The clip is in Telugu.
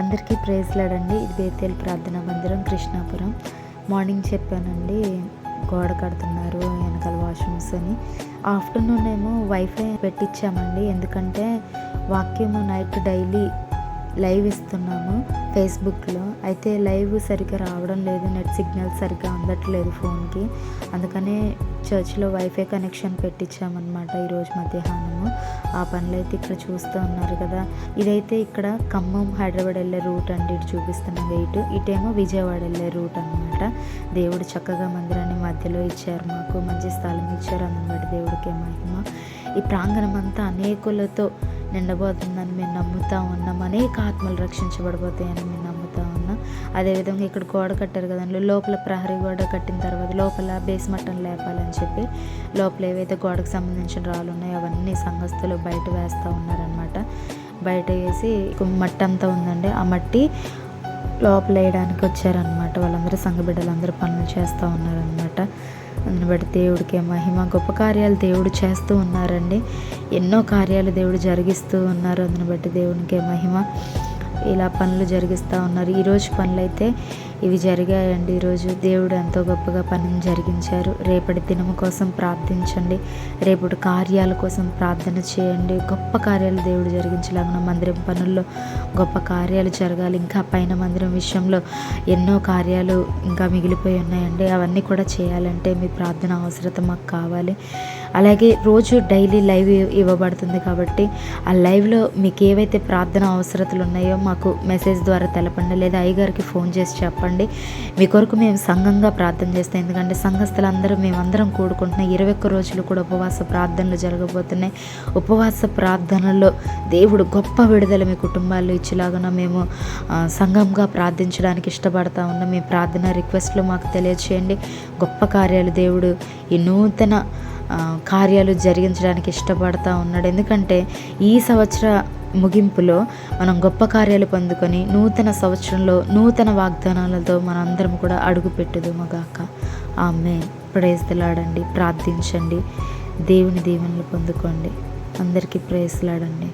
అందరికీ ప్రైజ్లాడండి. ఇది బేతేల్ ప్రార్థనా మందిరం, కృష్ణాపురం. మార్నింగ్ చెప్పానండి, గోడ కడుతున్నారు వెనకాల వాష్రూమ్స్ అని. ఆఫ్టర్నూన్ ఏమో వైఫై పెట్టించామండి, ఎందుకంటే వాక్యము నైట్ డైలీ లైవ్ ఇస్తున్నాము ఫేస్బుక్లో. అయితే లైవ్ సరిగ్గా రావడం లేదు, నెట్ సిగ్నల్ సరిగ్గా అందట్లేదు ఫోన్కి. అందుకనే చర్చ్లో వైఫై కనెక్షన్ పెట్టించామన్నమాట ఈరోజు మధ్యాహ్నము. ఆ పనులు అయితే ఇక్కడ చూస్తూ ఉన్నారు కదా. ఇదైతే ఇక్కడ ఖమ్మం హైదరాబాద్ వెళ్ళే రూట్ అండి, ఇటు చూపిస్తున్న వెయిట్. ఇటేమో విజయవాడ వెళ్ళే రూట్ అనమాట. దేవుడు చక్కగా మందిరాన్ని మధ్యలో ఇచ్చారు, మాకు మంచి స్థలం ఇచ్చారు. అందుబట్టి దేవుడికే మహిమ. ఈ ప్రాంగణం అంతా అనేకులతో నిండబోతుందని మేము నమ్ముతూ ఉన్నాం. అనేక ఆత్మలు రక్షించబడిపోతాయని మేము నమ్ముతూ ఉన్నాం. అదేవిధంగా ఇక్కడ గోడ కట్టారు కదండి, లోపల ప్రహరీ గోడ కట్టిన తర్వాత లోపల బేస్ మట్టం లేపాలని చెప్పి లోపల ఏవైతే గోడకు సంబంధించిన రాళ్ళు ఉన్నాయో అవన్నీ సంఘస్థులు బయట వేస్తూ ఉన్నారనమాట. బయట వేసి మట్టి అంతా ఉందండి, ఆ మట్టి లోపల వేయడానికి వచ్చారనమాట. వాళ్ళందరూ సంఘ బిడ్డలందరూ పనులు చేస్తూ ఉన్నారనమాట. అందుని బట్టి దేవుడికే మహిమ. గొప్ప కార్యాలు దేవుడు చేస్తూ ఉన్నారండి, ఎన్నో కార్యాలు దేవుడు జరిగిస్తూ ఉన్నారు. అందుని బట్టి దేవునికే మహిమ. ఇలా పనులు జరిగిస్తూ ఉన్నారు. ఈరోజు పనులు అయితే ఇవి జరిగాయండి. ఈరోజు దేవుడు ఎంతో గొప్పగా పనిని జరిగించారు. రేపటి దినము కోసం ప్రార్థించండి, రేపటి కార్యాల కోసం ప్రార్థన చేయండి. గొప్ప కార్యాలు దేవుడు జరిగించలాగా మందిరం పనుల్లో గొప్ప కార్యాలు జరగాలి. ఇంకా పైన మందిరం విషయంలో ఎన్నో కార్యాలు ఇంకా మిగిలిపోయి ఉన్నాయండి. అవన్నీ కూడా చేయాలంటే మీ ప్రార్థన అవసరత మాకు కావాలి. అలాగే రోజు డైలీ లైవ్ ఇవ్వబడుతుంది కాబట్టి ఆ లైవ్లో మీకు ఏవైతే ప్రార్థన అవసరతలు ఉన్నాయో మాకు మెసేజ్ ద్వారా తెలపండి, లేదా అయ్యగారికి ఫోన్ చేసి చెప్పండి. మీ కొరకు మేము సంఘంగా ప్రార్థన చేస్తాం. ఎందుకంటే సంఘస్థులందరూ మేమందరం కూడుకుంటున్నాం. 21 రోజులు కూడా ఉపవాస ప్రార్థనలు జరగబోతున్నాయి. ఉపవాస ప్రార్థనలో దేవుడు గొప్ప విడుదల మీ కుటుంబాల్లో ఇచ్చేలాగా మేము సంఘంగా ప్రార్థించడానికి ఇష్టపడతా ఉన్నాం. మీ ప్రార్థన రిక్వెస్ట్లు మాకు తెలియచేయండి. గొప్ప కార్యాలు దేవుడు ఈ నూతన కార్యాలు జరిగించడానికి ఇష్టపడతా ఉన్నాడు. ఎందుకంటే ఈ సంవత్సర ముగింపులో మనం గొప్ప కార్యాలు పొందుకొని నూతన సంవత్సరంలో నూతన వాగ్దానాలతో మనందరం కూడా అడుగు పెట్టుదుముగాక. ఆమేన్. ప్రైజ్ ది లార్డ్ అండి. ప్రార్థించండి, దేవుని దీవెనలు పొందుకోండి. అందరికీ ప్రైజ్ ది లార్డ్ అండి.